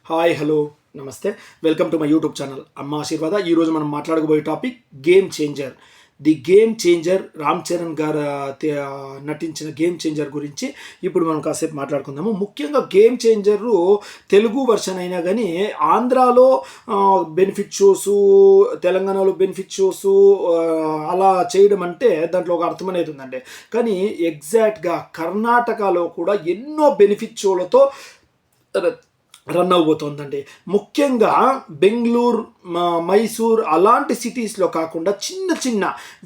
Hi hello నమస్తే welcome to my YouTube channel Amma Ashirvada. ఈరోజు మనం మాట్లాడబోయే topic game changer. The game changer Ram Charan గారు నటించిన గేమ్ చేంజర్ గురించి ఇప్పుడు మనం కాసేపు మాట్లాడుకుందాము. ముఖ్యంగా గేమ్ చేంజరు తెలుగు వర్షన్ అయినా కానీ ఆంధ్రాలో బెనిఫిట్ షోసు, తెలంగాణలో బెనిఫిట్ షోసు అలా చేయడం అంటే దాంట్లో ఒక అర్థం అనేది ఉందండి. కానీ ఎగ్జాక్ట్గా కర్ణాటకలో కూడా ఎన్నో బెనిఫిట్ షోలతో రన్ అవబోతోందండి. ముఖ్యంగా బెంగళూరు, మైసూర్ అలాంటి సిటీస్లో కాకుండా చిన్న చిన్న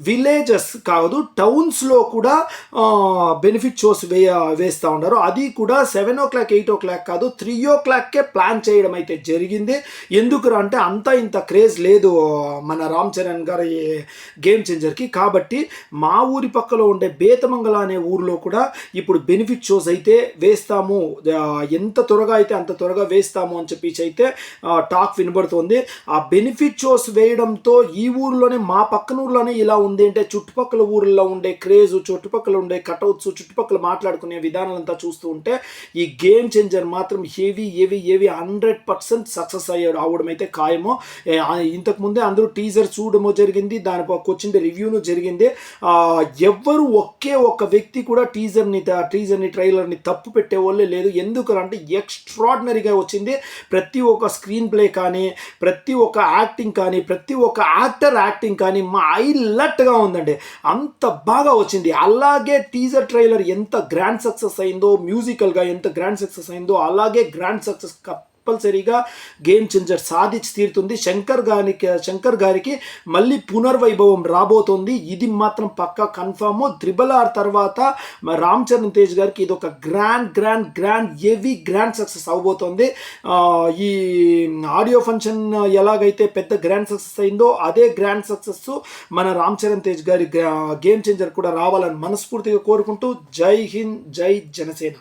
విలేజెస్ కాదు టౌన్స్లో కూడా బెనిఫిట్ షోస్ వేస్తూ ఉన్నారు. అది కూడా 7 o'clock 8 o'clock కాదు, 3 o'clockకే ప్లాన్ చేయడం అయితే జరిగింది. ఎందుకు అంటే అంత ఇంత క్రేజ్ లేదు మన రామ్ చరణ్ గారి గేమ్ చేంజర్కి. కాబట్టి మా ఊరి పక్కలో ఉండే బేతమంగళ అనే ఊరిలో కూడా ఇప్పుడు బెనిఫిట్ షోస్ అయితే వేస్తాము, ఎంత త్వరగా అయితే అంత త్వరగా వేస్తాము అని చెప్పి అయితే టాక్ వినబడుతోంది. ఆ బెనిఫిట్ షోస్ వేయడంతో ఈ ఊరిలోనే, మా పక్కన ఊర్లోనే ఇలా ఉంది అంటే చుట్టుపక్కల ఊర్లో ఉండే క్రేజ్, చుట్టుపక్కల ఉండే కటౌట్స్, చుట్టుపక్కల మాట్లాడుకునే విధానాలంతా చూస్తూ ఉంటే ఈ గేమ్ చేంజర్ మాత్రం హెవీ 100% సక్సెస్ అవడం అయితే ఖాయమో. ఇంతకుముందే అందరూ టీజర్ చూడడమో జరిగింది, దానిపై వచ్చిన రివ్యూను జరిగింది. ఎవ్వరు ఒకే ఒక్క వ్యక్తి కూడా టీజర్ని ట్రైలర్ని తప్పు పెట్టే వాళ్ళే లేదు. ఎందుకంటే ఎక్స్ట్రాడినరీగా వచ్చింది. ప్రతి ఒక్క స్క్రీన్ ప్లే కానీ, ప్రతి ఒక్క యాక్టింగ్ కానీ, ప్రతి ఒక్క యాక్టింగ్ కానీ హైలైట్గా ఉందండి. అంత బాగా వచ్చింది. అలాగే టీజర్ ట్రైలర్ ఎంత గ్రాండ్ సక్సెస్ అయిందో, మ్యూజికల్గా ఎంత గ్రాండ్ సక్సెస్ అయిందో అలాగే గ్రాండ్ సక్సెస్ కంపల్సరీగా గేమ్ చేంజర్ సాధించి తీరుతుంది. శంకర్ గారికి మళ్ళీ పునర్వైభవం రాబోతోంది. ఇది మాత్రం పక్కా కన్ఫర్మ్. RRR తర్వాత రామ్ చరణ్ తేజ్ గారికి ఇది ఒక గ్రాండ్ సక్సెస్ అవబోతోంది. ఈ ఆడియో ఫంక్షన్ ఎలాగైతే పెద్ద గ్రాండ్ సక్సెస్ అయిందో అదే గ్రాండ్ సక్సెస్ మన రామ్ చరణ్ తేజ్ గారి గేమ్ చేంజర్ కూడా రావాలని మనస్ఫూర్తిగా కోరుకుంటూ జై హింద్, జై జనసేన.